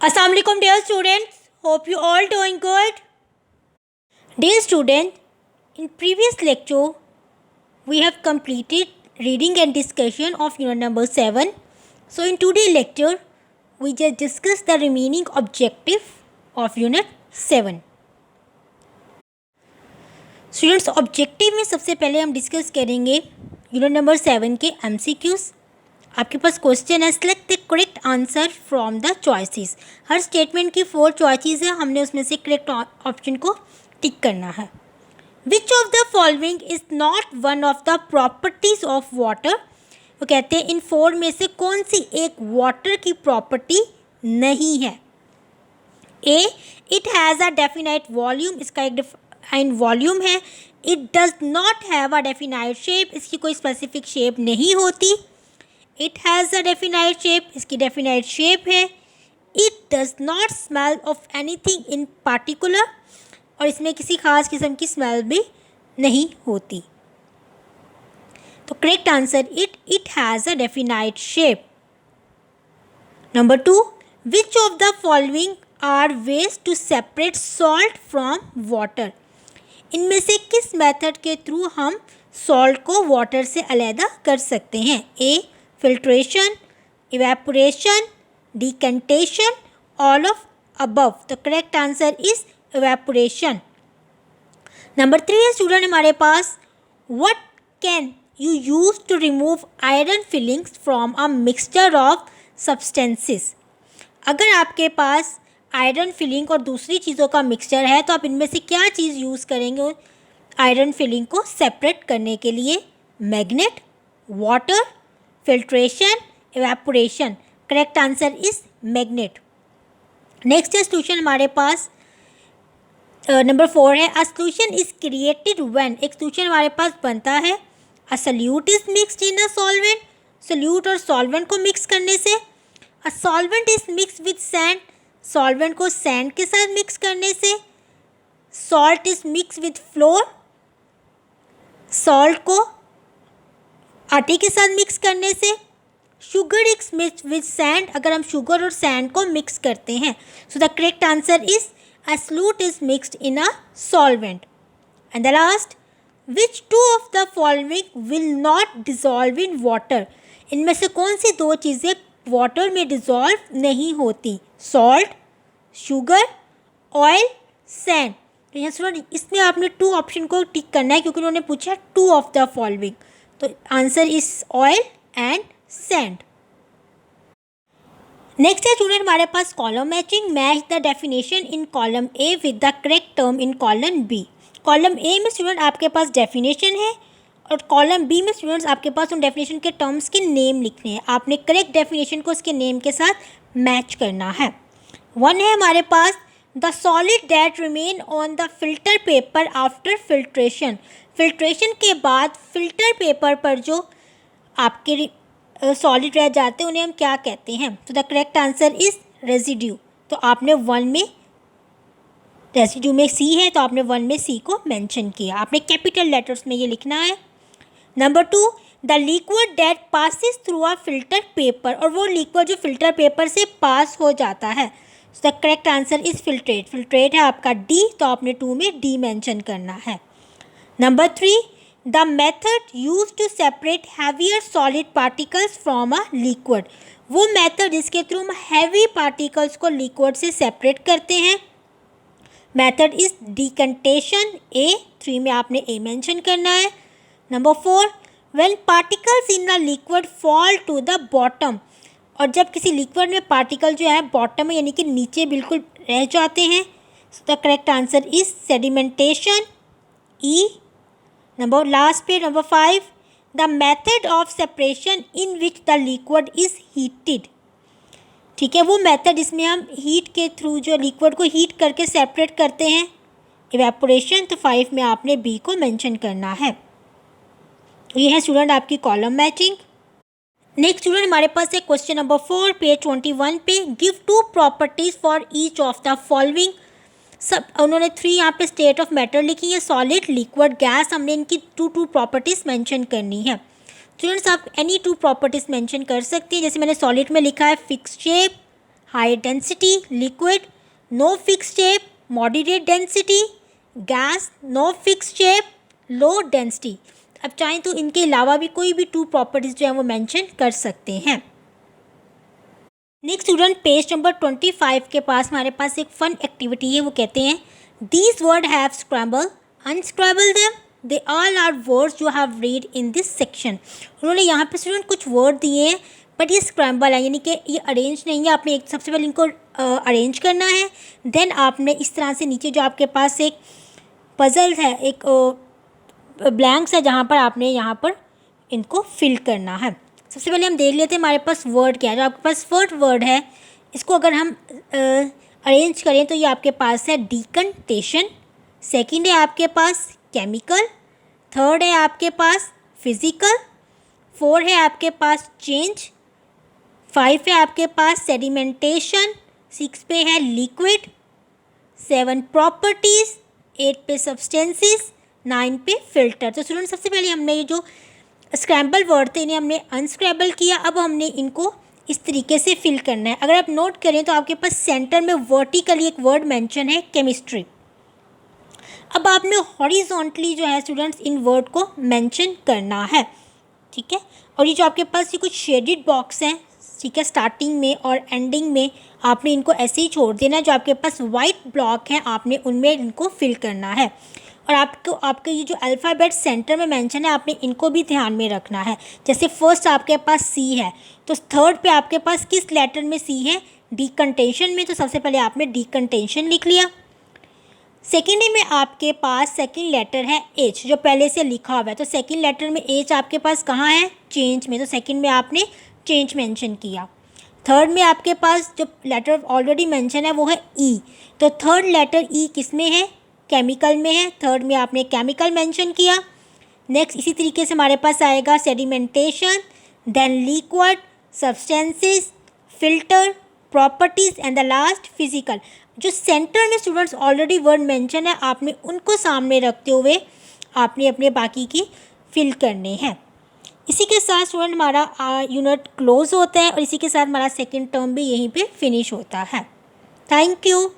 Assalamualaikum dear students, hope you all doing good. Dear student, in previous lecture we have completed reading and discussion of unit number 7. So in today's lecture we just discuss the remaining objective of unit 7. Students objective में सबसे पहले हम discuss करेंगे unit number 7 के MCQs. आपके पास question है select the correct answer from the choices. Her statement की 4 choices है, हमने उसमें से करेक्ट ऑप्शन को टिक करना है. विच of the following is not one of the properties of water. वो कहते हैं इन 4 में से कौन सी एक वाटर की प्रॉपर्टी नहीं है. A, it has a definite volume. इसका एक डिफाइंड वॉल्यूम है. It does not have a definite shape. इसकी कोई स्पेसिफिक शेप नहीं होती. It has a definite shape. इसकी डेफिनाइट शेप है. It does not smell of anything in particular. और इसमें किसी खास किस्म की स्मेल भी नहीं होती. तो correct answer it has a definite shape. Number 2, which of the following are ways to separate salt from water. इनमें से किस मेथड के थ्रू हम सॉल्ट को वाटर से अलहदा कर सकते हैं. A, filtration, evaporation, decantation, all of above. तो correct answer is evaporation. Number 3 है स्टूडेंट हमारे पास, what can you use to remove iron filings from a mixture of substances. अगर आपके पास आयरन फिलिंग और दूसरी चीज़ों का मिक्सचर है तो आप इनमें से क्या चीज़ यूज़ करेंगे आयरन फिलिंग को सेपरेट करने के लिए. Magnet, water, filtration, evaporation. Correct answer is magnet. Next है सोल्यूशन हमारे पास नंबर 4 है, a solution is created when. एक सोल्यूशन हमारे पास बनता है a solute is mixed in a solvent. Solute और सॉल्वेंट को मिक्स करने से. A solvent is mix with sand. Solvent को सैंड के साथ मिक्स करने से. Salt is mix with floor. Salt को आटे के साथ मिक्स करने से. Sugar is mix with sand. अगर हम शुगर और सैंड को मिक्स करते हैं. So the correct answer is a solute is mixed in a solvent. And the last, which two of the following will not dissolve in water. इनमें से कौन सी 2 चीज़ें वाटर में डिजॉल्व नहीं होती. Salt, sugar, oil, sand. तो यहाँ सुनो, इसमें आपने 2 ऑप्शन को टिक करना है क्योंकि उन्होंने पूछा 2 ऑफ द फॉलोइंग. तो answer is oil and sand. Next है स्टूडेंट हमारे पास column matching. Match the definition in column A with the correct term in column B. Column A में स्टूडेंट आपके पास डेफिनेशन है और कॉलम बी में students आपके पास उन डेफिनेशन के टर्म्स के नेम लिखने हैं. आपने करेक्ट डेफिनेशन को उसके नेम के साथ मैच करना है. 1 है हमारे पास, the solid that remain on the filter paper after filtration. Filtration के बाद फिल्टर पेपर पर जो आपके सॉलिड रह जाते हैं उन्हें हम क्या कहते हैं. तो the correct answer is residue. तो आपने 1 में रेजिड्यू में सी है तो आपने 1 में सी को मेंशन किया. आपने कैपिटल लेटर्स में ये लिखना है. Number 2, the liquid that passes through a filter paper. और वो लिक्विड जो फिल्टर पेपर से पास हो जाता है. The correct answer is filtrate. Filtrate है आपका डी, तो आपने 2 में डी मेंशन करना है. Number 3, the method use to separate heavier solid particles from a liquid. वो मेथड जिसके थ्रू हम हैवी पार्टिकल्स को लिक्विड से सेपरेट करते हैं. Method is डिकंटेशन. ए, 3 में आपने ए मेंशन करना है. Number 4, when particles in the liquid fall to the bottom. और जब किसी लिक्विड में पार्टिकल जो है बॉटम में यानी कि नीचे बिल्कुल रह जाते हैं. The correct answer is sedimentation. E. Number last पे number 5, the method of separation in which the liquid is heated. ठीक है, वो मेथड जिसमें हम हीट के थ्रू जो लिक्विड को हीट करके सेपरेट करते हैं, इवेपोरेशन. तो 5 में आपने बी को मेंशन करना है. तो ये है स्टूडेंट आपकी कॉलम मैचिंग. नेक्स्ट स्टूडेंट हमारे पास है क्वेश्चन नंबर 4 पेज 21 पे, give 2 properties for each of the following. सब उन्होंने 3 यहाँ पे स्टेट ऑफ मैटर लिखी है, सॉलिड, लिक्विड, गैस. हमने इनकी 2 प्रॉपर्टीज मेंशन करनी है. स्टूडेंट्स आप एनी 2 प्रॉपर्टीज मेंशन कर सकते हैं. जैसे मैंने सॉलिड में लिखा है fix shape, high density liquid, no fix shape, moderate density, gas, no fix shape, low density. अब चाहें तो इनके अलावा भी कोई भी 2 प्रॉपर्टीज़ जो है वो मेंशन कर सकते हैं। नेक्स्ट स्टूडेंट, पेज नंबर 25 के पास हमारे पास एक फन एक्टिविटी है। वो कहते हैं these word have scramble, unscramble them, they all are words you have read in this section. उन्होंने यहाँ पे स्टूडेंट कुछ वर्ड दिए हैं बट ये स्क्रैम्बल है, यानी कि ये अरेंज नहीं है। आपने एक सबसे पहले इनको अरेंज करना है, देन आपने इस तरह से नीचे जो आपके पास एक पजल है, एक ब्लैंक्स है, जहाँ पर आपने यहाँ पर इनको फिल करना है। सबसे पहले हम देख लेते हैं हमारे पास वर्ड क्या है। जो आपके पास फर्स्ट वर्ड है, इसको अगर हम अरेंज करें तो ये आपके पास है डिकंटेशन, सेकंड है आपके पास केमिकल, थर्ड है आपके पास फिजिकल, फोर है आपके पास चेंज, 5 है आपके पास सेडिमेंटेशन, 6 पे है लिक्विड, 7 प्रॉपर्टीज़, 8 पे सब्सटेंसेस, 9 पे फिल्टर। तो स्टूडेंट सबसे पहले हमने ये जो स्क्रैम्बल वर्ड थे इन्हें हमने अनस्क्रैम्बल किया। अब हमने इनको इस तरीके से फिल करना है। अगर आप नोट करें तो आपके पास सेंटर में वर्टिकली एक वर्ड मेंशन है केमिस्ट्री। अब आपने हॉरिजॉन्टली जो है स्टूडेंट्स इन वर्ड को मेंशन करना है, ठीक है। और ये जो आपके पास ये कुछ शेडेड बॉक्स हैं, ठीक है, स्टार्टिंग में और एंडिंग में आपने इनको ऐसे ही छोड़ देना है। जो आपके पास वाइट ब्लॉक हैं आपने उनमें इनको फिल करना है। और आपके ये जो अल्फ़ाबेट सेंटर में मेंशन है आपने इनको भी ध्यान में रखना है। जैसे फर्स्ट आपके पास सी है तो थर्ड पे आपके पास किस लेटर में सी है, डिकंटेशन में, तो सबसे पहले आपने डिकंटेशन लिख लिया। सेकेंड में आपके पास सेकेंड लेटर है एच, जो पहले से लिखा हुआ है, तो सेकेंड लेटर में एच आपके पास कहाँ है, चेंज में, तो सेकेंड में आपने चेंज मेंशन किया। थर्ड में आपके पास जो लेटर ऑलरेडी मेंशन है वो है ई, तो थर्ड लेटर ई किस में है, केमिकल में है, थर्ड में आपने केमिकल मेंशन किया। नेक्स्ट इसी तरीके से हमारे पास आएगा sedimentation, then liquid, substances, filter, properties and the last physical. जो सेंटर में स्टूडेंट्स ऑलरेडी वर्ड मेंशन है आपने उनको सामने रखते हुए आपने अपने बाकी की फिल करने हैं। इसी के साथ स्टूडेंट हमारा यूनिट क्लोज होता है और इसी के साथ हमारा सेकेंड टर्म भी यहीं पे फिनिश होता है। Thank you.